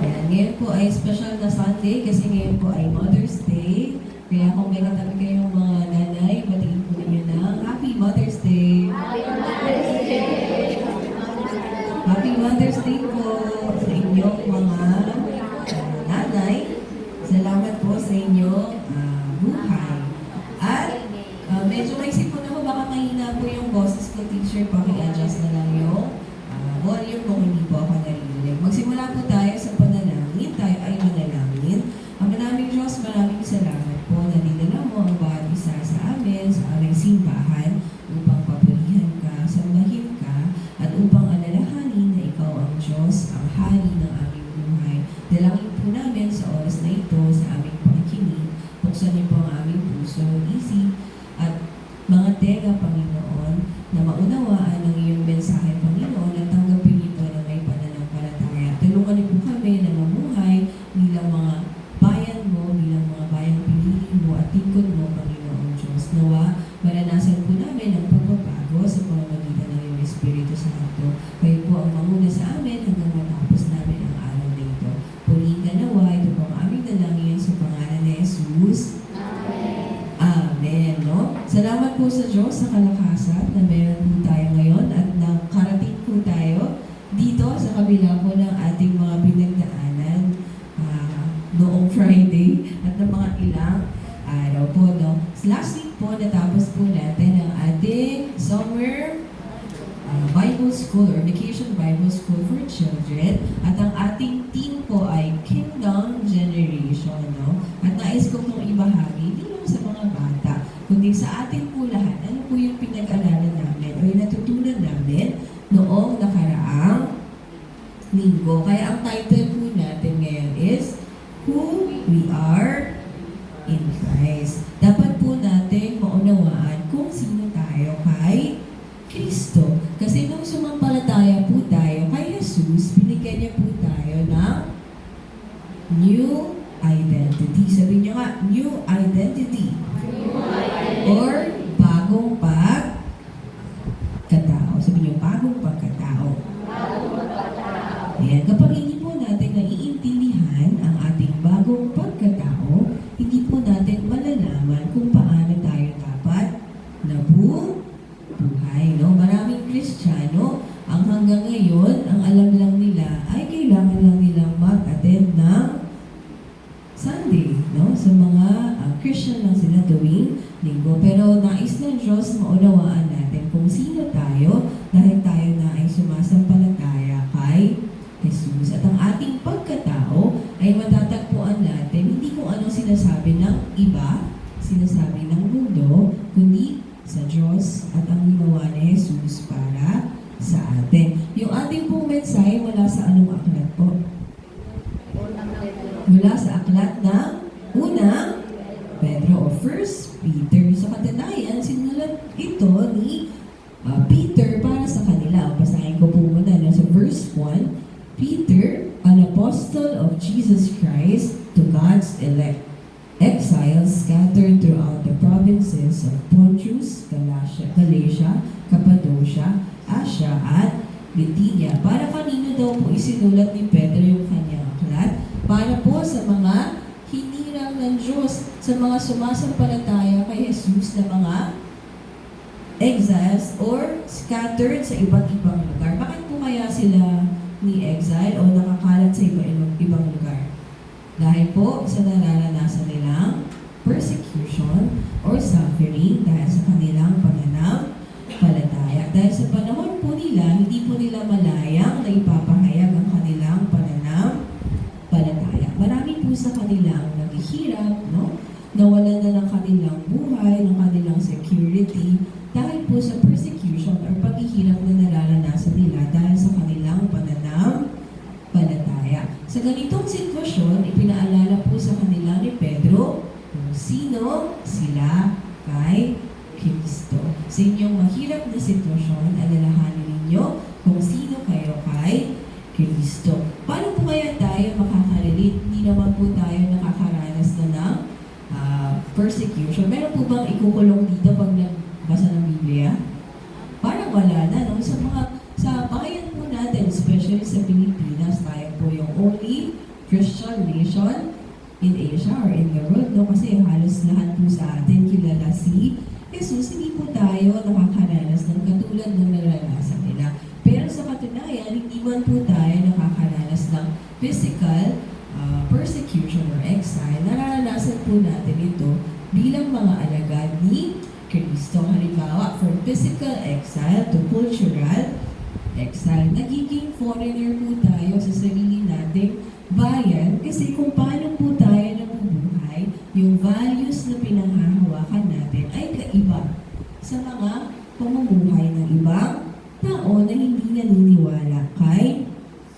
Ayan, ngayon po ay special na Sunday kasi ngayon po ay Mother's Day. Kaya kung may katabi kayong mga nanay, batiin po ninyo ng Happy Mother's Day! Happy Mother's Day po sa inyong mga nanay. Salamat po sa inyong buhay. At medyo maisip po na po, baka mahina po yung boses ko, teacher. Paki-adjust na lang yung volume kung hindi po ako narinig. Magsimula po tayo sa panalangin. Tayo ay manalangin. Ang maraming Diyos, maraming salamat po na dinala mo ang bawat isa sa amin, sa aming simbahan, upang papurihan ka, sambahin ka, at upang alalahanin na ikaw ang Diyos, ang hari ng aming buhay. Dalangin po namin sa oras na ito, sa aming pakikinig. Buksan niyo po ang aming puso, isip, at mga tenga, Panginoon, na maunawaan ang iyong mensahe, Panginoon, at tanggapin ito na may pananampalataya. Tulungan niyo po kami na mamuhay bilang mga bayan mo, bilang mga bayang pinili mo at tingkod mo, Panginoon Diyos. Nawa, maranasan po namin ang pagbabago sa pamamagitan ng iyong Espiritu Santo. Kayo po ang manguna sa amin hanggang matapos namin ang araw na ito. Purihin ka nawa, ito po ang aming dalangin sa pangalan ni Jesus. Amen. No? Salamat po sa Diyos sa kalakasan na meron po tayo ngayon at nakarating po tayo dito sa kabila po ng ating mga pinagdaanan noong Friday at ng mga ilang araw po. No? Last week po, natapos po natin ang ating summer Bible School or Vacation Bible School for Children at ang ating team po ay Kingdom Generation. No? At nais ko pong ibahagi, hindi lang sa mga bata, kundi sa atin po lahat, ano po yung pinag-aralan namin o yung natutunan namin noong nakaraang linggo. Kaya ang title po natin ngayon is Who We Are in Christ. Dapat po natin maunawaan kung sino tayo kay Kristo. Kasi nung sumampalataya po tayo kay Jesus, binigyan niya po tayo ng new identity. Sabihin niyo nga, new identity. Or bagong pagkatao. Sabihin niyo, bagong pagkatao. Ayan, kapag hindi po natin naiintindihan ang ating bagong pagkatao, hindi po natin malalaman kung paano tayo dapat nabubuhay. No? Maraming Kristiyano, ang hanggang ngayon, ang alam lang nila ay kailangan lang nilang mag-attend ng Sunday. No? Sa mga Christian lang sila gawing linggo. Pero nais ng Diyos maunawaan natin kung sino tayo dahil tayo na ay sumasampalataya kay Jesus. At ang ating pagkatao ay matatagpuan natin hindi kung anong sinasabi ng iba, sinasabi ng mundo, kundi sa Diyos at ang ginawa ni Jesus para sa atin. Yung ating pong mensahe mula sa anong aklat po? Mula sa aklat ng unang Pedro o First Peter. Sa katunayan, sinulat ito ni Peter para sa kanila. Basahin ko po muna sa verse 1. Peter, an apostle of Jesus Christ, to God's elect, exiles scattered throughout the provinces of Pontus, Galatia, Cappadocia, Asia, at Bithynia. Para kanino daw po isinulat ni Pedro yung kanyang aklat? Para po sa mga hinirang ng Diyos, sa mga sumasampalataya kay Jesus na mga exiles or scattered sa iba't ibang lugar. Bakit po kaya sila ni-exile o nakakalat sa ibang lugar? Dahil po sa nararanasan nilang persecution or suffering dahil sa kanilang pananampalataya. Dahil sa panahon po nila, hindi po nila malayang na ipapahayag ang kanilang pananampalataya. Marami po sa kanilang naghihirap, no? Nawalan na ng kanilang buhay, ng kanilang security, dahil po sa persecution or paghihirap na nararanasan nila dahil sa kanilang pananampalataya. Sa ganitong sitwasyon, ipinaalala po sa kanila ni Pedro kung sino sila kay Kristo. Sa inyong mahirap na sitwasyon, alalahanin ninyo kung sino kayo kay Kristo. Paano po kaya tayo makakarelate? Hindi naman po tayo nakakaranas na ng persecution. Meron po bang ikukulong dito pag nagbasa ng Biblia? Parang wala na. No? Sa bayan po natin, especially sa Pilipinas, tayo po yung only Christian nation in Asia or in the world, no? Kasi halos lahat po sa atin kilala si Jesus, hindi po tayo nakakaranas ng katulad ng naranasan nila. Pero sa katunayan, hindi man po tayo nakakaranas ng physical persecution or exile. Nararanasan po natin ito bilang mga alagad ni Kristo. Halimbawa, from physical exile to cultural exile. Nagiging foreigner po tayo sa sarili nating bayan kasi kung paano po tayo nabubuhay, yung values na pinanghahawakan natin ay kaiba sa mga pamumuhay ng ibang tao na hindi naniniwala kay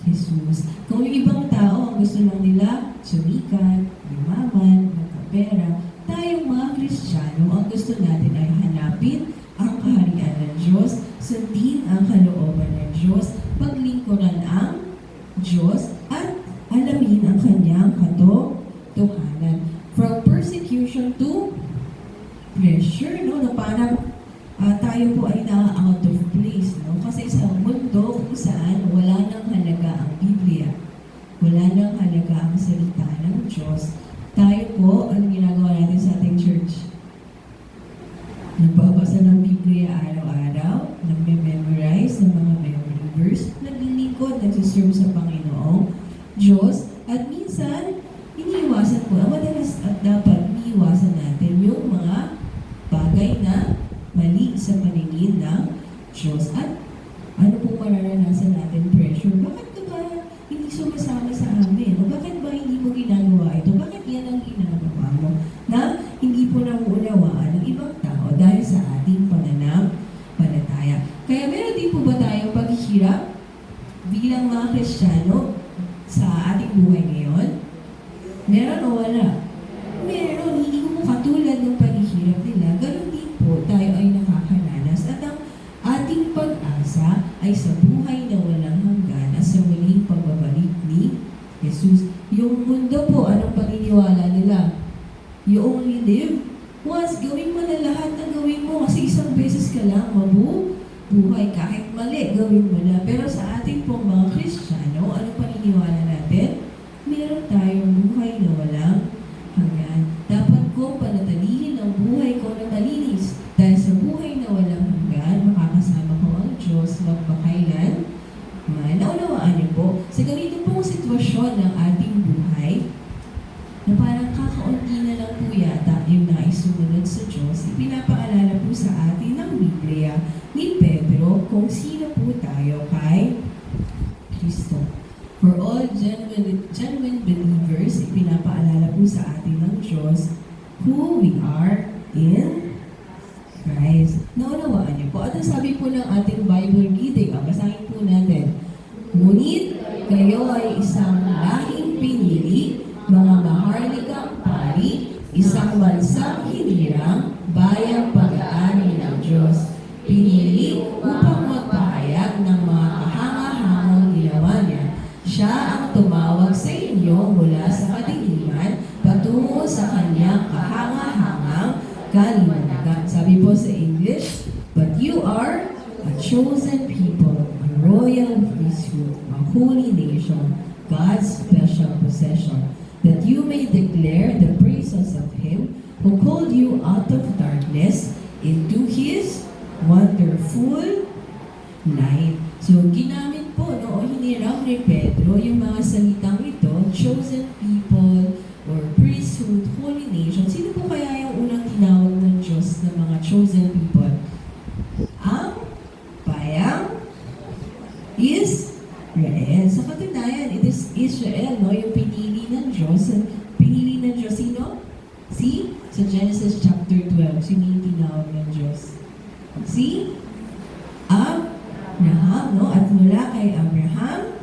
Jesus. Kung yung ibang tao ang gusto lang nila sumikat, yumaman, magkapera, tayong mga Kristiyano, ang gusto natin ay hanapin ang kaharian ng Diyos, sundin ang kalooban ng Diyos, paglingkuran ang Diyos, at alamin ang kanyang katotohanan. From persecution to pressure, no? Na parang tayo po ay na-out of place, no? Kasi sa mundo kung saan wala nang halaga ang Biblia, wala nang halaga ang salita ng Diyos, tayo po, anong ginagawa natin sa ating church? Nagbabasa ng Biblia araw-araw, nagme-memorize ng mga memory verse, naglilingkod, nagsiserve sa Panginoong Diyos, at minsan, iniiwasan po, madalas at dapat iniiwasan natin yung mga bagay na mali sa paningin ng Diyos. At ano pong mararanasan natin? Pressure. Bakit ka ba hindi sumasama sa amin? O bakit ba hindi mo ginagawa ito? Bakit yan ang ginagawa mo? Na hindi po namuunawaan ng ibang tao dahil sa ating pananampalataya. Kaya meron din po ba tayong paghihirap bilang mga Kristiyano sa ating buhay ngayon? Meron o wala? Meron. Hindi ko katulad ng paghihirap nila. Ganun din po tayo ay nakakaranas. At ang ating pag-asa ay sa buhay na walang hanggan at sa muling pagbabalik ni Jesus. Yung mundo po, anong paniniwala nila? You only live once. Gawin mo na lahat na gawin mo kasi isang beses ka lang mabuhay. Kahit mali, gawin mo na. Pero sa ating pong mga Kristiyano, anong paniniwala natin? Meron tayong buhay na walang hanggan. Dapat ko panatilihin ang buhay ko na malinis. Dahil sa buhay na walang hanggan, makakasama ko ang Diyos magpakailan. Naunawaan niyo po, sa ganito pong sitwasyon ng ating buhay, na parang kakaunti na lang po yata yung naisumunod sa Diyos, ipinapaalala po sa atin ng Biblia ni Pedro kung sino po tayo kay Kristo. For all genuine believers, ipinapaalala po sa atin ng Diyos who we are in Christ. Naunawaan niyo po. At ang sabi po ng ating Bible reading, basahin po natin. Ngunit kayo ay isang lahing pinili, mga maharlikang pari, isang bansang hinirang, bayang pag-aani ng Diyos. Pinili upang magpahayag ng mga kahanga-hangang ginawa niya. Siya ang tumawag sa inyo mula sa kadiliman patungo sa kanyang kahanga-hangang kaliwanagan. Sabi po sa English, but you are a chosen people, a royal priesthood, a holy nation, God's special possession, that you may declare the praises of Him who called you out of darkness into His wonderful light. So, ginamit po, hiniram ni Pedro yung mga salitang ito, chosen people, or priesthood, holy nation. Sino po kaya yung unang tinawag ng Diyos ng mga chosen people? Ang bayang Israel. Sa katunayan, it is Israel, yung pinili ng Diyos. Pinili ng Diyos, sino? Sa Genesis chapter 12, sino yung tinawag ng Diyos? Abraham, At mula kay Abraham,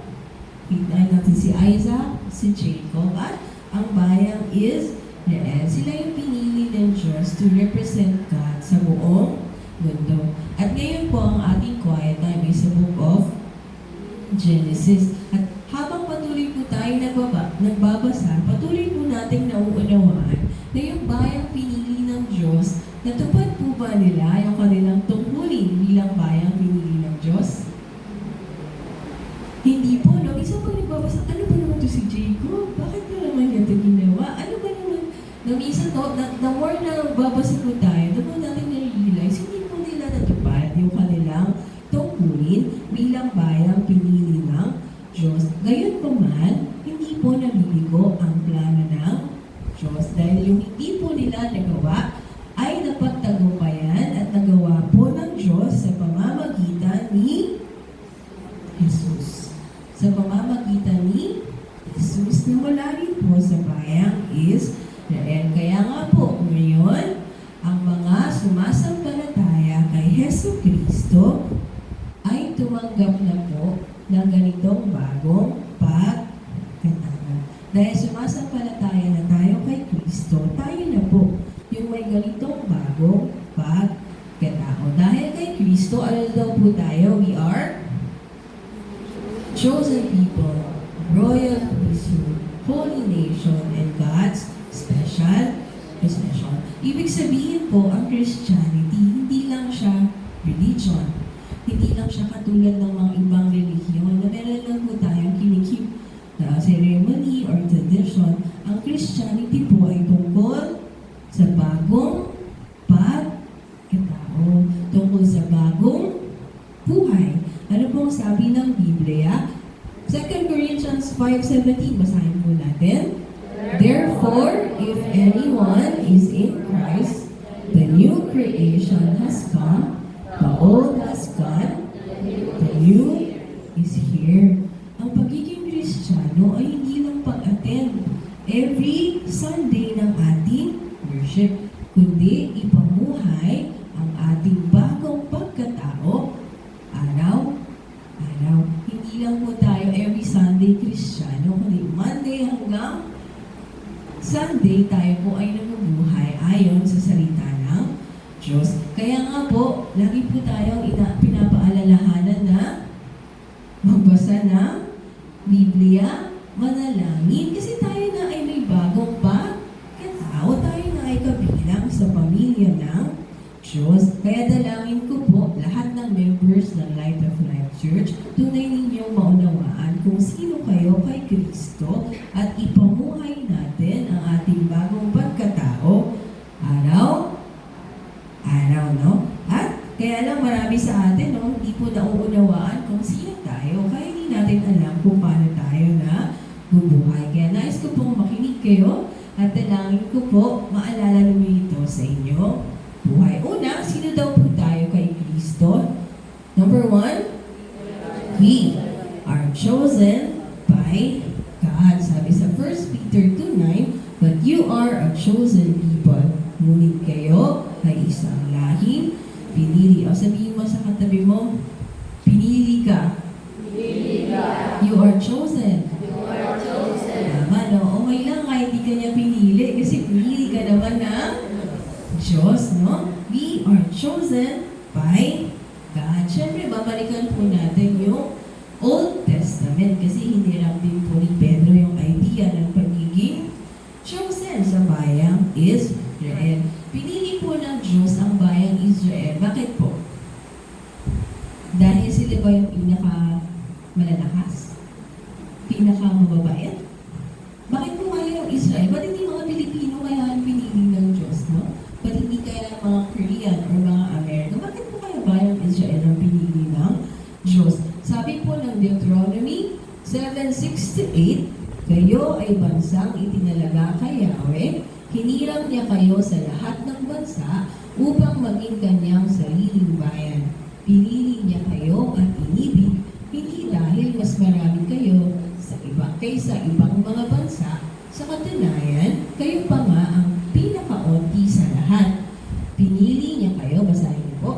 kita natin si Isaac, si Jacob, at ang bayang Israel. Sila yung pinili ng Diyos to represent God sa buong mundo. At ngayon po, ang ating quiet time ay sa book of Genesis. At habang patuloy po tayo nagbabasa, patuloy po nating nauunawaan na yung bayang pinili ng Diyos, natupad po ba nila yung kanilang tungkulin bilang bayang pinili ng Diyos? Hindi po, no? Isang pag nagbabasa, ano ba naman ito si Jacob, bakit ka naman ganito ginawa? Ano ba naman, na minsan to, the more na babasa po tayo, the more natin na-realize, hindi po nila natupad yung kanilang tungkulin bilang bayang pinili ng Diyos. Gayon pa man, hindi po nabibigo ang plano ng Diyos dahil yung hindi po nila nagawa ay napagtagumpayan at nagawa po ng Diyos sa pamamagitan ni Jesus. Sa pamamagitan ni Jesus na wala rin po sa bayang Israel. Kaya nga po, ngayon, ang mga sumasampalataya kay Hesus Kristo ay tumanggap na po ng ganitong bagong pagkatao. Dahil sumasampalataya na tayo kay Kristo, tayo na po yung may ganitong bagong pagkatao. Dahil kay Kristo, ano daw po tayo? We are chosen people, royal priesthood, holy nation, and God's special possession. Ibig sabihin po, ang Christianity, hindi lang siya religion. Hindi lang siya katulad ng mga ibang relihiyon na meron lang po tayong kinikip na ceremony or tradition. Ang Christianity po ay tungkol sa bagong pagkatao, tungkol sa bagong buhay. Ano pong sabi ng Biblia? 2 Corinthians 5:17, basahin po natin. Therefore, if anyone is in Christ, the new creation has come, the old has gone, the new is here. Ang pagiging Kristiyano ay hindi lang pag-attend every Sunday ng ating worship, kundi ipamuhay ang ating bagong pagkatao araw-araw. Hindi lang po tayo every Sunday Kristiyano, kundi Monday hanggang Sunday tayo po ay nabubuhay ayon sa salita ng Diyos. Kaya nga po, lagi po tayong pinapaalalahanan na magbasa ng Biblia, manalangin, kasi tayo na ay may bagong pagkatao, tayo na ay kabilang sa pamilya ng Diyos. Kaya dalangin ko po, lahat ng members ng Light of Life Church, tunay ninyong maunawaan kung sino kayo kay Kristo at ipamuhay natin ang ating bagong pagkatao araw, no? At kaya lang marami sa atin, no, hindi po nauunawaan kung sino tayo, kaya hindi natin alam kung paano tayo na bubuhay. Kaya nais ko pong makinig kayo at dalangin ko po, maalala namin ito sa inyo buhay. Una, sino daw po tayo kay Kristo? Number 1, we are chosen by God. Sabi sa 1 Peter 2:9, but you are a chosen people. Ngunit kayo ay isang lahing pinili. O sabihin mo sa katabi mo, pinili ka. Pinili ka. You are chosen. You are chosen. Tama, no? Okay lang kahit di ka niya pinili kasi pinili ka naman ng Diyos, no? We are chosen by God. Siyempre, babalikan po natin yung Old Testament kasi hinirap din po ni Pedro yung idea ng pagiging chosen sa bayang Israel. Pinili po ng Diyos ang bayang Israel. Bakit po? Dahil sila ba yung pinaka-malalakas? Pinaka-mababait? Bakit po kaya yung Israel? Ba't hindi mga Pilipino kaya ang pinili ng Diyos, no? Ba't hindi kaya mga Korean or mga American? Bakit po kaya bayang Israel ang pinili ng Diyos? Sabi po ng Deuteronomy 7:6-8, kayo ay bansang itinalaga kay Yahweh, hinirang niya kayo sa lahat ng bansa upang maging kanyang sariling bayan. Pinili niya kayo at inibig, hindi dahil mas marami kayo sa iba kaysa ibang mga bansa, sa katunayan, kayo pa nga ang pinakaunti sa lahat. Pinili niya kayo, basahin niyo po,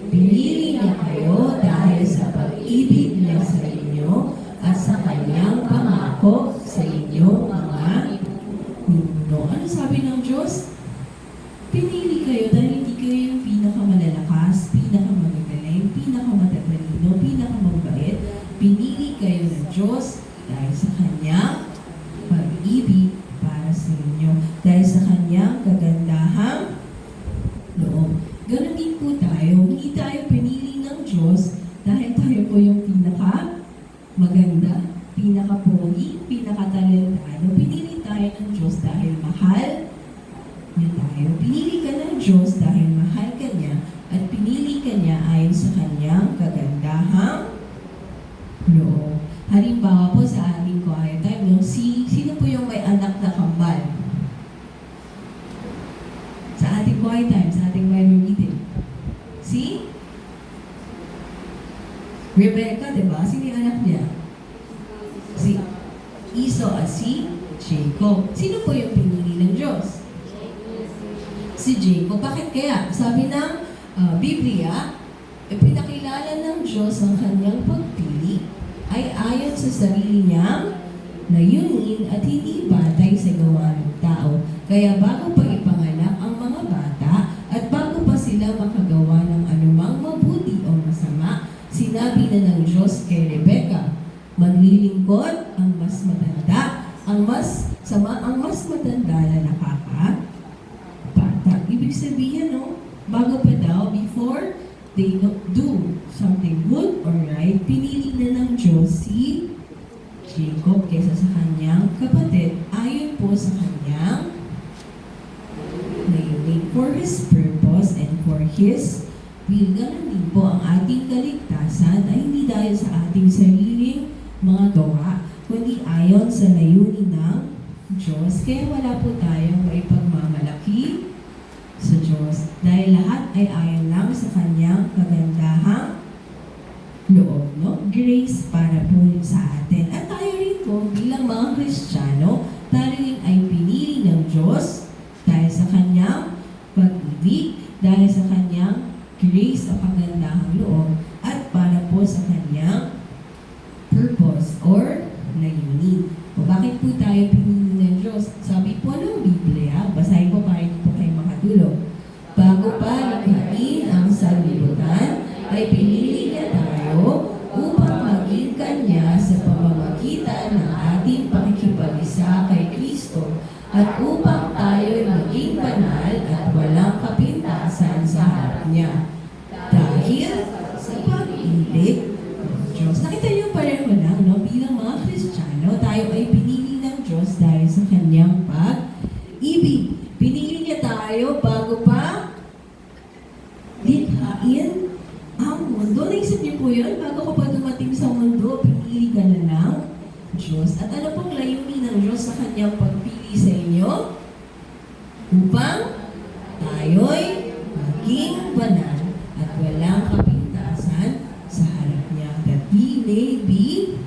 pinili niya kayo dahil sa pag-ibig niya sa inyo at sa kanyang pangako sa inyo mga ninuno. Ano sabi ng Diyos? Pinili kayo dahil hindi kayo yung pinakamalalakas, pinakamagagaling, pinakamatatalino, pinakamabait. Pinili kayo ng Diyos dahil sa kanyang pag-ibig para sa inyo. Dahil sa kanyang kagandahang loob. Ganon din po tayo. Hindi tayo pinili ng Diyos dahil tayo po yung pinaka-maganda, pinaka-pogi, pinaka-talino, ng Diyos dahil mahal niya tayo. Pinili ka ng Diyos dahil mahal ka niya at pinili ka niya ayon sa kanyang kagandahang loob. Halimbawa po sa ating quiet time, no? Sino po yung may anak na kambal? Sa ating quiet time, sa ating Bible meeting. Si Rebecca, di ba? Sino yung anak niya? Si Esau at si Jacob. Sino po yung pinili ng Diyos? Si Jacob. Bakit kaya? Sabi ng Biblia, pinakilala ng Diyos ang kanyang pagpili ay ayon sa sarili niyang layunin at hindi batay sa gawa ng tao. Kaya bago pa ipanganak ang mga bata at bago pa sila makagawa ng anumang mabuti o masama, sinabi na ng Diyos kay Rebecca, maglilingkod ang mas matanda, ang mas matanda na nakakabata. Ibig sabihin, no, bago pa daw, before they do something good or right, pinili na ng Diyos si Jacob kaysa sa kanyang kapatid, ayon po sa kanyang layunin for His purpose and for His will. Ganun din po ang ating kaligtasan ay hindi dahil sa ating sariling mga gawa, kundi ayon sa layunin ng Diyos. Kaya wala po tayong maipagmamalaki sa Diyos dahil lahat ay ayon lang sa kanyang kagandahang loob, no? Grace para po sa atin. At tayo rin po bilang mga Kristiyano, tayo rin ay pinili ng Diyos dahil sa kanyang pag-ibig, dahil sa kanyang grace o kagandahang loob, at para po sa kanyang purpose or layunin. O bakit po tayo pinili ng Diyos? Sabi po ng Biblia, basahin po para hindi po kayo makatulog. Bago pa likhain ang sanlibutan, ay pinili niya tayo upang maging Kanya sa pamamagitan ng ating pakikipag-isa kay Kristo at upang tayo'y maging banal at walang kapintasan sa harap niya. Dahil sa pag-ibig ng Diyos. Nakita niyo pareho lang, no? Bilang mga Kristiyano, tayo ay pinili ng Diyos dahil sa kanyang pag-ibig. Pinili niya tayo bago pa likhain ang mundo. Naisip niyo po yun? Bago ka pa dumating sa mundo, pinili ka na ng Diyos. At ano pong layunin ng Diyos sa kanyang pagpili sa inyo? Upang tayo'y maging banal at walang kapintasan sa harap niya. That we may be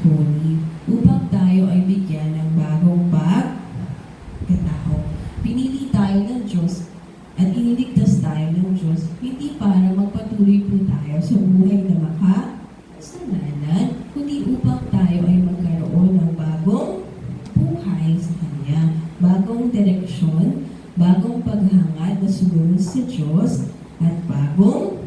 holy. Upang tayo ay bigyan ng bagong pagkatao. Pinili tayo ng Diyos at iniligtas tayo ng Diyos, hindi para magpatuloy po tayo sa buhay na makasalanan, kundi upang tayo ay magkaroon ng bagong buhay sa Kanya, bagong direksyon, bagong paghangad na sumunod sa Diyos, at bagong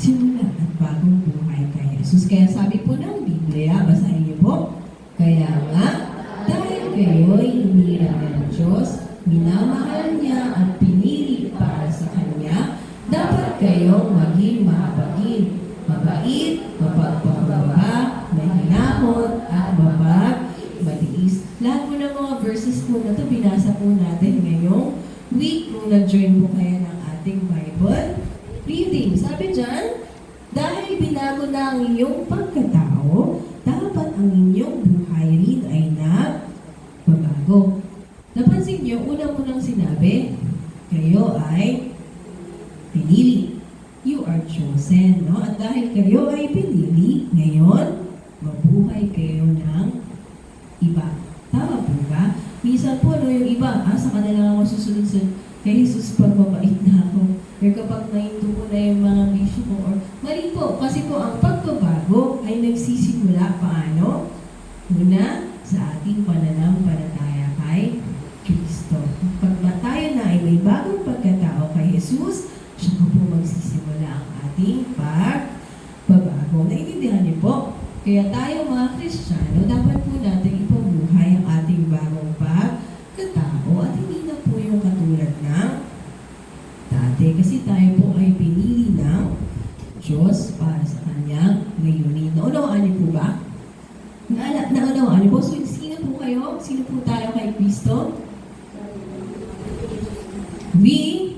simula at bagong buhay kay Jesus. Kaya sabi po ng Biblia, basahin niyo po, kaya nga, dahil kayo'y hinirang ng Diyos, minamahal niya at pinili para sa Kanya, dapat kayong maging mabait, mapagpakumbaba, mahinahon, at matiis. Lahat po ng mga verses po na ito, binasa po natin ngayong week kung nag-join po kayo ng ating Bible reading. Sabi dyan, dahil binago na ang inyong pagkatao, dapat ang inyong buhay rin ay nagbabago. Napansin niyo, unang-unang sinabi, kayo ay pinili. You are chosen, no? At dahil kayo ay pinili, ngayon, mabuhay kayo ng iba. Tama po ba? Minsan po, no, yung iba, sa kanila ako susunod sa kay Jesus pag mabait na ako. Or kapag nahinto ko na yung mga bisyo ko. Or mali po, kasi po ang pagbabago ay nagsisimula paano? Una, sa ating pananampalataya kay Kristo. Pag tayo na ay may bagong pagkatao kay Jesus, siya po magsisimula ang ating pagbabago. Naiintindihan niyo po? Kaya tayo mga Kristiyano, dapat po natin ipabuhay ang ating bagong pagkatao at hindi na po yung katulad ng dati. Kasi tayo po ay pinili ng Diyos para sa kanyang layunin. Naunawaan niyo po ba? Naunawaan niyo po? So, sino po kayo? Sino po tayo kay Kristo? We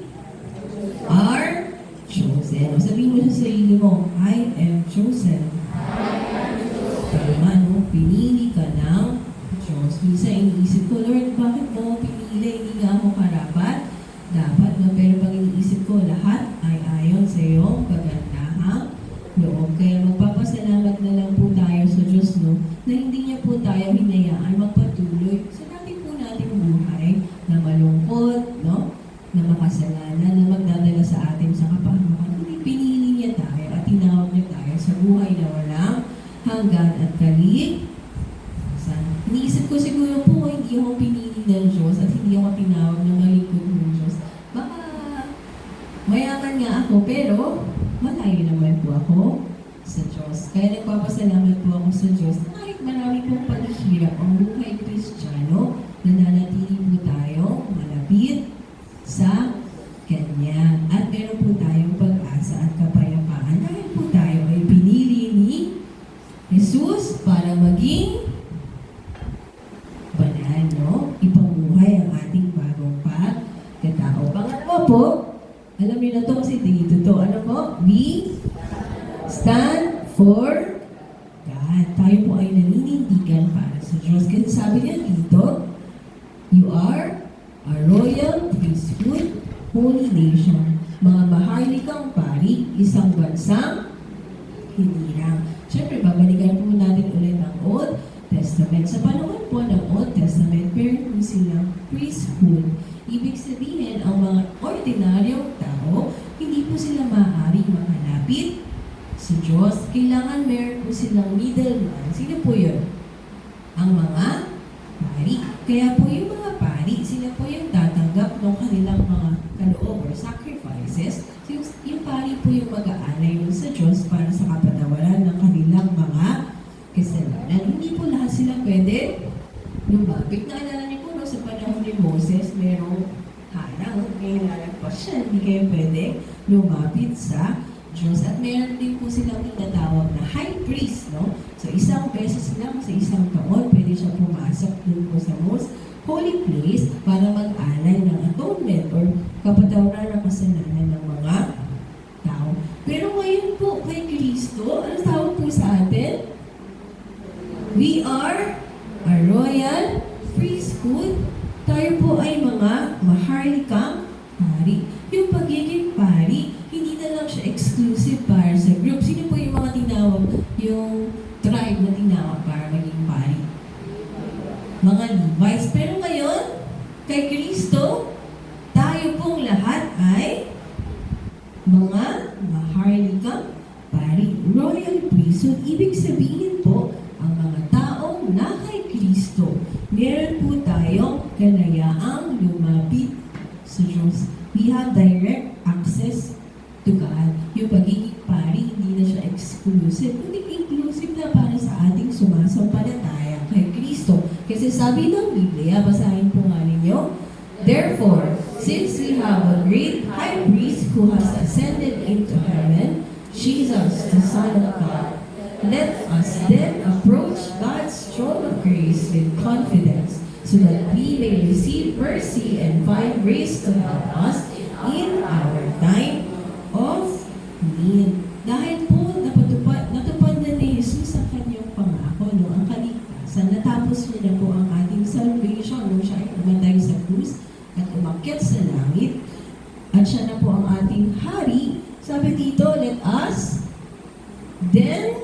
are chosen. O sabihin mo sa sarili mo, I am chosen. Tama, no? Pinili ka ng Diyos. Minsan iniisip ko, Lord, bakit mo pinili? Hindi nga ako karapat. Dapat, no? Pero pag iniisip ko, lahat ay ayon sa iyong kagandahang loob. Kaya magpapasalamat na lang po tayo sa Diyos, no? Na hindi niya po tayo hinayaan magpatuloy sa dati po nating buhay na malungkot, no? Na makasalanan, na magdadala sa atin sa kapahamakan. Hindi pinili niya tayo at tinawag niya tayo sa buhay na walang hanggan at kaligtasan. Iniisip ko siguro po, hindi ako pinili ng Diyos at hindi ako tinawag na malingkod ng Diyos. Baka mayaman nga ako, pero malayo naman po ako sa Diyos. Kaya nagpapasalamat po ako sa Diyos na kahit marami pong paghihirap ang buhay Kristiyano, nananatili po tayo malapit sa Kanya. At meron po tayong pag-asa at kapayapaan dahil po tayo ay pinili ni Jesus para maging banal, no? Ipamuhay ang ating bagong pagkatao. Pangalawa po, alam niyo na to kasi dito to. Ano po? We stand for God. Tayo po ay naninindigan para sa Diyos. Kasi sabi niya dito, you are a royal priesthood, holy nation, mga maharlikang pari, isang bansang hinirang. Siyempre, babalikan po natin ulit ang Old Testament. Sa panahon po ng Old Testament, meron po silang priesthood. Ibig sabihin, ang mga ordinaryong tao, hindi po sila maaaring makalapit sa Diyos. Kailangan meron po silang middleman. Sino po yun? Ang mga pari. Kaya po yung mga pari, sila po yung tatanggap ng kanilang mga kaloob or sacrifices. So, yung pari po yung mag-aalay sa Diyos para sa kapatawaran ng kanilang mga kasalanan. Hindi po lahat sila pwede lumapit. Naalala niyo po, no, sa panahon ni Moses, merong harang. Ngayon lalagpas siya. Hindi kayo pwede lumapit sa Diyos. At meron din po silang tinatawag na high priest, no? So, isang beses lang sa isang taon, pwede siya pumasok dun po sa most holy place para mag-alay ng atonement or kapatawaran ng kasalanan ng mga tao. Pero ngayon po, kay Kristo, ano tawag po sa atin? We are a royal priesthood. Tayo po ay mga maharlikang pari. Yung pagiging pari, hindi na lang siya exclusive para sa group. Sino po yung mga tinawag, yung tribe na tinawag para maging pari? Mga Levites. Pero ngayon, kay Kristo, tayo pong lahat ay mga maharlikang pari. Royal priesthood, ibig sabihin po, ang mga taong na kay Kristo, meron po tayong kanayaang lumapit sa Diyos. We have direct access to God. Yung pagiging pari, hindi na siya exclusive, kundi inclusive na para sa ating sumasampalataya kay Kristo. Kasi sabi ng Biblia, basahin po nga ninyo, therefore, since we have a great high priest who has ascended into heaven, Jesus, the Son of God, let us then approach God's throne of grace with confidence so that we may receive mercy and find grace to help us in our time of need. Dahil po natupad na ni Jesus ang kanyang pangako, no, ang kaligtasan, natapos niya na po ang ating salvation nung siya ay namatay sa krus at umakyat sa langit at siya na po ang ating hari. Sabi dito, let us then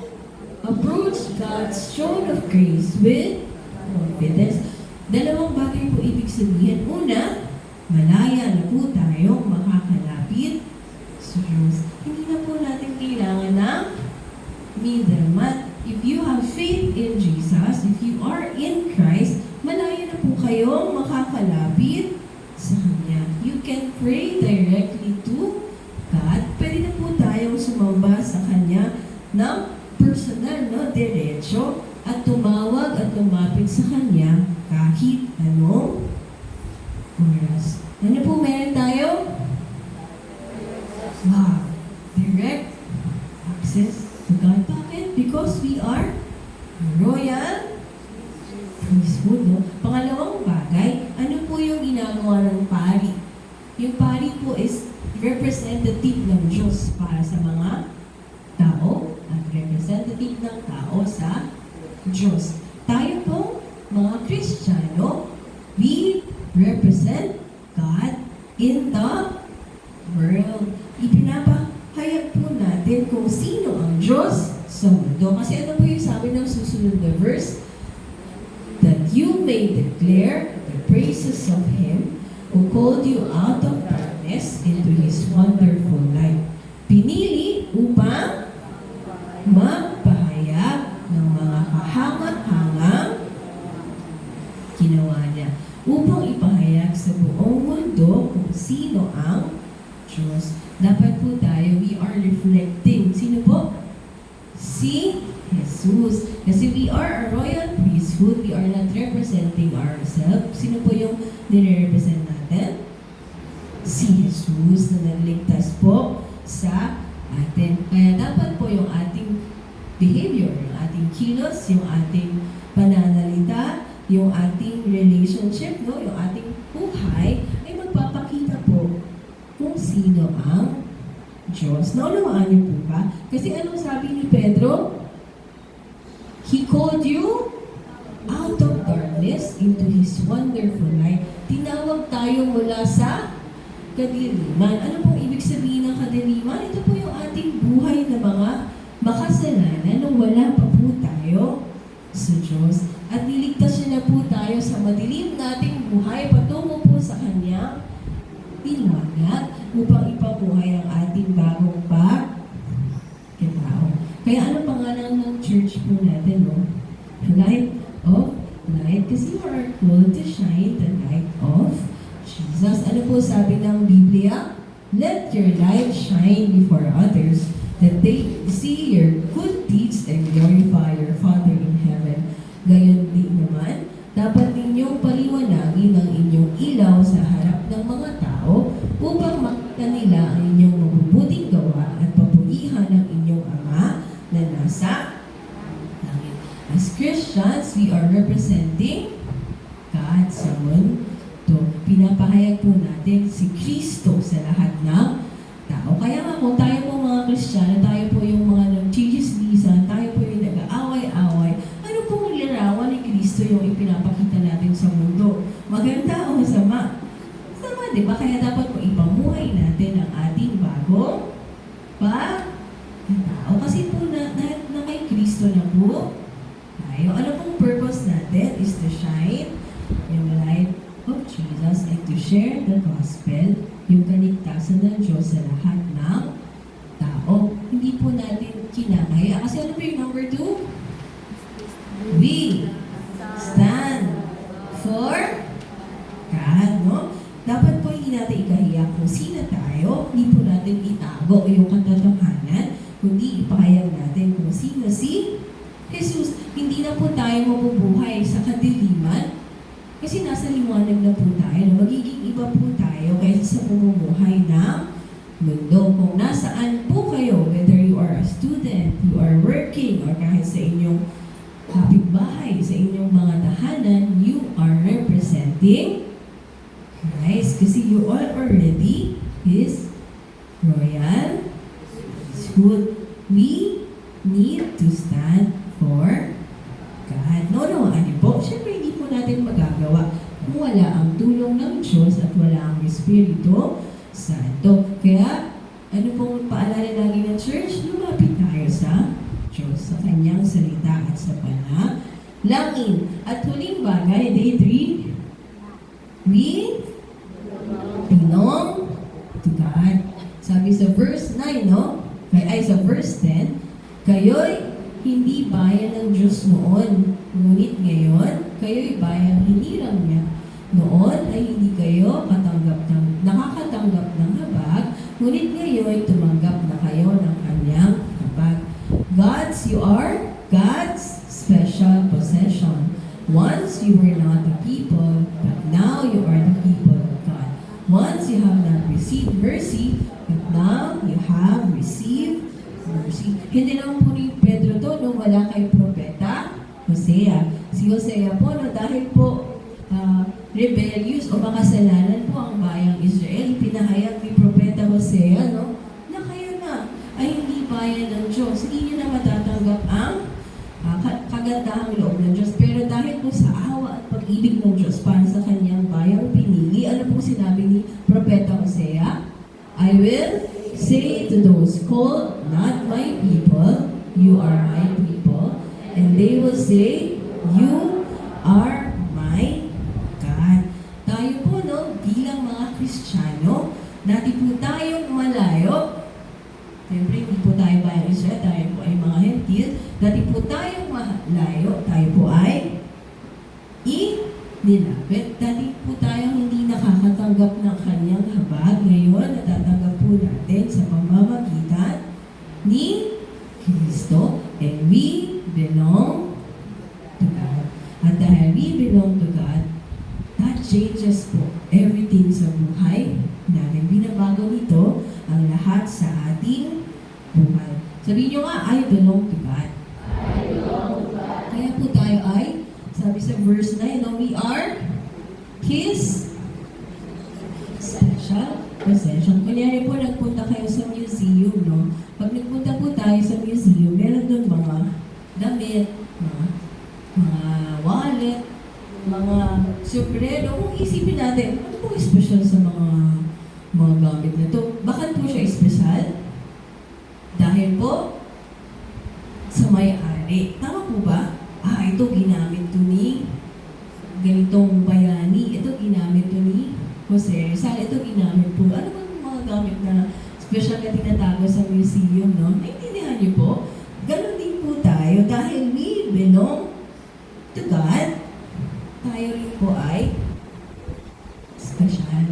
approach God's throne of grace with confidence. Dalawang bagay po ibig sabihin. Una, malaya na po tayong makakalapit sa Diyos. Hindi na po natin kailangan ng middleman. If you have faith in Jesus, if you are in Christ, malaya na po kayong makakalapit sa Kanya. You can pray directly to God. Pwede na po tayong sumamba sa Kanya ng personal, no, diretso, at tumawag at lumapit sa Kanya kahit anong oras. Ano po meron tayo? Wow! Direct access to God. Bakit? Because we are royal priesthood. priesthood, no? Pangalawang bagay, ano po yung ginagawa ng pari? Yung pari po is representative ng Diyos para sa mga tao at representative ng tao sa Diyos. Tayo po, mga Kristiyano, we represent God in the world. Ipinapahayag po natin kung sino ang Diyos sa mundo. Kasi ano po yung sabi ng susunod na verse? That you may declare the praises of Him who called you out of darkness into His wonderful light. Pinili upang magpahayag ng mga kahangat-hangang ginawa niya. Upang ipahayag sa buong mundo kung sino ang Diyos. Dapat po tayo, we are reflecting. Sino po? Si Jesus. Kasi we are a royal priesthood. We are not representing ourselves. Sino po yung nire-represent natin? Si Jesus na nagligtas po sa atin. Kaya dapat po yung ating behavior, yung ating kilos, yung ating pananalita, yung ating relationship, no, yung ating buhay, ay magpapakita po kung sino ang Diyos. Naunawaan niyo po ba? Kasi anong sabi ni Pedro? He called you out of darkness into His wonderful light. Tinawag tayo mula sa kadiliman. Ano pong ibig sabihin ng kadiliman? Ito po yung ating buhay na mga makasalanan nung wala pa po tayo sa Diyos. At niligtas niya na po tayo sa madilim nating buhay patungo po sa Kanyang liwanag upang ipabuhay ang ating bagong pagkatao. Kaya ano pangalan ng church po natin, no? Light of Light. Kasi you are called to shine the light of Jesus. Ano po sabi ng Biblia? Let your light shine before others that they see your good deeds and glorify your Father in heaven. Gayon din naman, dapat ninyong paliwanagin ang inyong ilaw sa harap ng mga tao upang makita nila ang inyong mabubuting gawa at papurihan ang inyong Ama na nasa langit. As Christians, we are representing God sa mundo. Pinapahayag po natin si Kristo sa lahat ng tao. Kaya nga kung tayo po mga Kristiyano, tayo po yung mga nagchichismisan, tayo po yung nag-aaway-away, ano pong larawan ni Kristo yung ipinapakita natin sa mundo? Maganda o masama? Masama, di ba? Kaya dapat po ipamuhay natin ang ating bagong pagkatao. Kasi po na kay Kristo na po tayo. Ano pong purpose natin is to shine yung light of Jesus and to share the gospel, yung kaligtasan ng Diyos sa lahat ng tao. Hindi po natin kinakaya. Kasi ano po yung number 2? We stand for God, no? Dapat po hindi natin ikahiya kung sino tayo, hindi po natin itago yung katotohanan, kundi ipahayag natin kung sino si Jesus. Hindi na po tayo mabubuhay sa kadiliman, kasi nasa liwanag na po tayo. Magiging iba po tayo kaysa sa pamumuhay ng mundo. Kung nasaan po kayo, whether you are a student, you are working, or kahit sa inyong kapitbahay, sa inyong mga tahanan, you are representing Christ. Kasi you all already is royal priesthood. We need to stand for God. Nawaan niyo po. Siyempre, hindi po natin magagawa kung wala ang tulong ng Diyos at wala ang Espiritu Santo. Kaya, ano pong paalala lagi ng church? Lumapit tayo sa Diyos, sa Kanyang salita at sa panalangin. At huling bagay, day 3, we belong to God. Sabi sa verse 9, no? Ay, sa verse 10, kayo'y hindi bayan ng Diyos noon, ngunit ngayon, kayo'y bayang hinirang niya. Noon ay hindi kayo nakakatanggap ng habag, ngunit ngayon tumanggap na kayo ng kanyang habag. You are God's special possession. Once you were not a people, but now you are the people of God. Once you have not received mercy, but now you have received mercy. Hindi naman po ni Pedro to nung wala kay Propeta Hosea. Si si Hosea po, no, dahil po rebellious o makasalanan po ang bayang Israel, pinahayag ni Propeta Hosea, no, na kayo na ay hindi bayan ng Diyos. Hindi niyo na matatanggap ang kagandahang loob ng Diyos. Pero dahil po sa awa at pag-ibig ng Diyos para sa kanyang bayang pinili, ano po sinabi ni Propeta Hosea? I will say to those called not my people, you are my people. And they will say, you are my God. Tayo po, no, bilang mga Kristiyano, dati po tayong malayo. Siyempre, hindi po tayo bayang Israel, tayo po ay mga hentil. Dati po tayong malayo, tayo po ay inilapit. Dati po tayong hindi nakakatanggap ng kanyang habag. Ngayon, natatanggap po natin sa pamamagitan ni Kristo. And we belong to God. At dahil we belong to God, that changes po everything sa buhay natin. Binabago nito ang lahat sa ating buhay. Sabihin nyo nga, I belong to God. I belong to God. Kaya po tayo ay, sabi sa verse 9, no, we are His special possession. Kunyari po, nagpunta kayo sa museum, no? Pag nagpunta po tayo sa museum, meron doon mga damit, mga wallet, mga sombrero. Kung isipin natin, ano po special sa mga gamit na to? Bakit po siya special? Dahil po sa may-ari. Tama po ba? Ito ginamit to ni ganitong bayani. Ito ginamit to ni Jose Rizal. Ito ginamit po. Ano ba yung mga gamit na special na tinatago sa museum, no? Naintindihan niyo po? Ganon din po tayo dahil we belong to God. Tayo rin po ay special.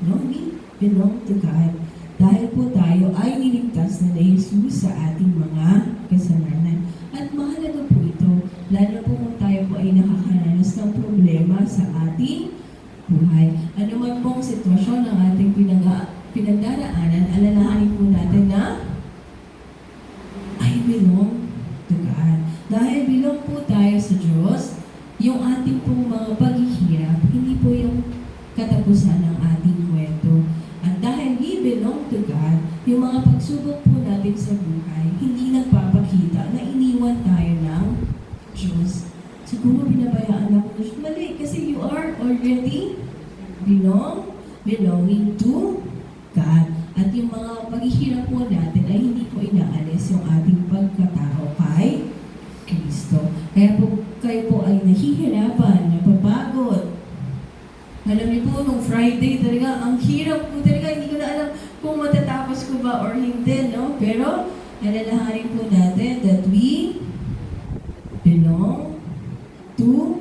No? We belong to God. Dahil po tayo ay niligtas na ni Jesus sa ating mga kasalanan. At mahalaga po ito, lalo po kung tayo po ay nakakaranas ng problema sa ating buhay. Ano man pong sitwasyon ng ating pinagdaraanan, alalahanin po natin na I belong to God. Dahil belong po tayo sa Diyos, yung ating pong mga paghihirap, hindi po yung katapusan ng ating kwento. At dahil we belong to God, yung mga pagsubok po natin sa buhay, hindi nagpapakita na iniwan tayo ng Diyos. Siguro pinabayaan ako ng Diyos. Mali, kasi you are already belonging to God. At yung mga paghihirap po natin ay hindi po inaalis yung ating pagkatao kay Kristo. Kaya po kayo po ay nahihirapan, napapagod. Alam niyo po, nung Friday talaga, ang hirap po talaga. Hindi ko na alam kung matatapos ko ba or hindi, no? Pero, alalahanin po natin that we belong to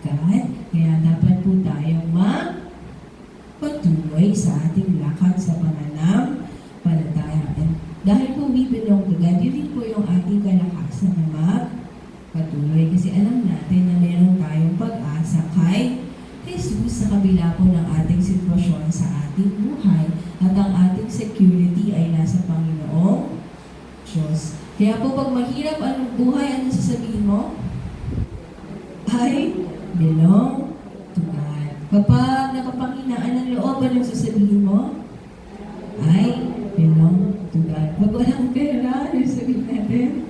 God. Kaya dapat po tayong magpatuloy sa ating lakad sa pananampalataya. And dahil po we belong to God, yun din po yung ating kalakasan na magpatuloy. Kasi alam natin na meron tayong pag-asa kay Jesus sa kabila po ng ating sitwasyon sa ating buhay at ang ating security ay nasa Panginoong Diyos. Kaya po pag mahirap ang buhay, ano sasabihin mo? I belong to God. Kapag nakapanghinaan ng loob, anong sasabihin mo? I belong to God. Pag walang pera, ano sasabihin natin?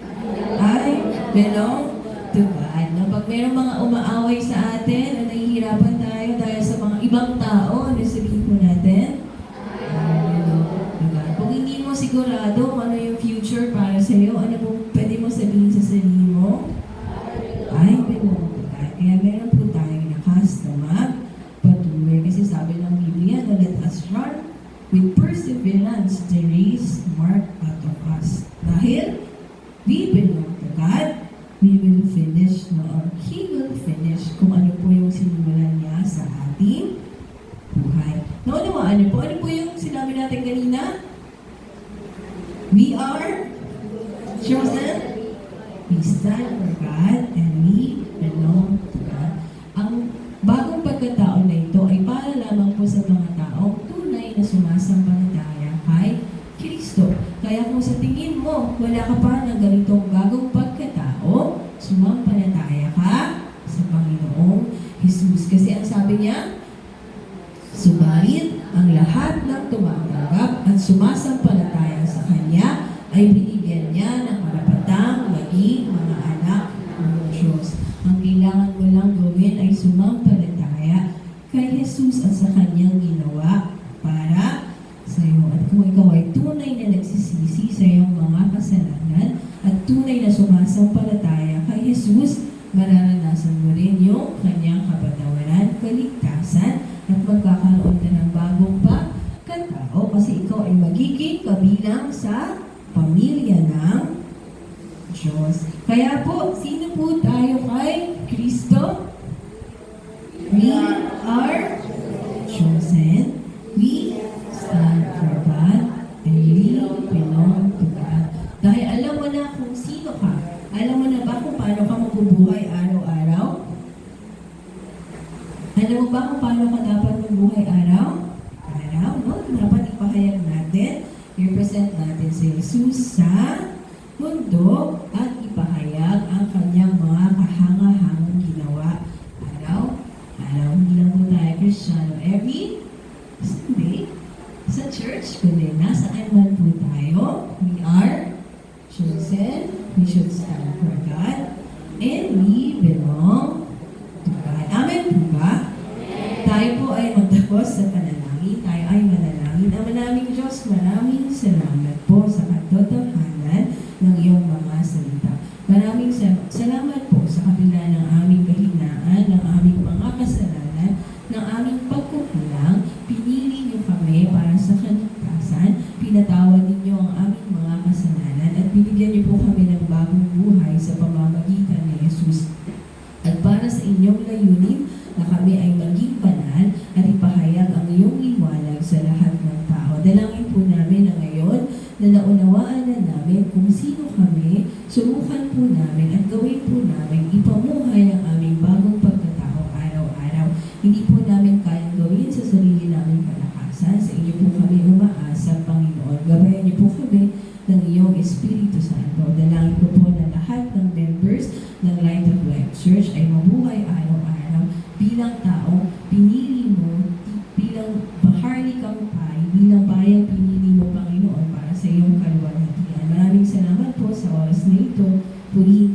I belong to God. No? Pag mayroong mga umaaway sa atin, o nahihirapan tayo dahil sa mga ibang tao, ano sabihin po natin? I belong to God. Kung hindi mo sigurado kung ano yung future para sa iyo, ano po pwede mo sabihin sa sarili mo? I belong to God. Kaya meron po tayong lakas na magpatuloy. Kasi sabi ng Biblia na let us run with perseverance the race marked out of us. Dahil we belong to God, we will finish, or He will finish kung ano po yung sinimulan niya sa ating buhay. Naunawaan niyo po, ano po yung sinabi natin kanina? We are chosen, we stand for God, and we belong to God. Ang bagong pagkataon na ito ay para lamang po sa mga taong tunay na sumasampalataya kay Kristo. Kaya kung sa tingin mo, wala ka pa ng ganitong bagong pagkatao, sumampalataya ka sa Jesus. Kasi ang sabi niya, subalit ang lahat ng tumatanggap at sumasampalataya sa Kanya ay binigyan niya ng karapatang maging mga anak ng Diyos. Ang kailangan mo lang gawin ay sumampalataya kay Jesus at sa Kanyang ginawa para sa iyo. At kung ikaw ay tunay na nagsisisi sa iyong mga kasalanan at tunay na sumasampalataya kay Jesus, mararanasan mo rin yung Kanyang kapatawaran, kaligtasan, at magkakaroon ka ng bagong pagkatao kasi ikaw ay magiging kabilang sa pamilya ng Diyos. Kaya po, sino po tayo kay Kristo? We are chosen. We stand for God and we belong to God. Dahil alam mo na kung sino ka. Alam mo na ba kung paano ka mabubuhay araw-araw? Alam mo ba kung paano ka dapat mabuhay araw-araw? No? Dapat ipahayag natin, i-present natin si Jesus sa mundo at ipahayag ang kanyang mga kahanga-hangang ginawa araw-araw. Hindi lang po tayo Kristiyano every Sunday sa church, kundi nasaan man po tayo, we are chosen, we should stand for God, and we belong to God. Amen po ba? Tayo po ay magtapos sa panalangin, tayo ay manalangin. Ama naming Diyos, maraming salamat po sa katotohanan ng iyong mga salita. Maraming salamat po sa kabila ng aming kahinaan, ng aming mga kasalanan, ng aming pagkukulang. Pinili niyo kami para sa kaligtasan, pinatawad ninyo ang aming mga kasalanan, at binigyan niyo po kami ng bagong buhay sa pamamagitan ni Jesus. At para sa inyong layunin na kami ay maging banal at ipahayag ang iyong liwanag sa lahat ng tao. Dalangin po namin na ngayon na naunawaan na namin kung sino kami, subukan po namin at gawin po namin ipamuhay ang aming bagong pagkatao araw-araw. Hindi po namin kayang gawin sa sarili naming kalakasan. Sa inyo po kami umaasa, Panginoon. Gabayan niyo po kami ng iyong Espiritu Santo. Dalangin ko po na lahat ng members ng Light of Life Church ay mabuhay araw-araw bilang tao, pinili mo, bilang baharlikang pay, bilang bayang pinili mo, Panginoon, para sa iyong kalwalhatian. Maraming salamat po sa oras na ito. Purihin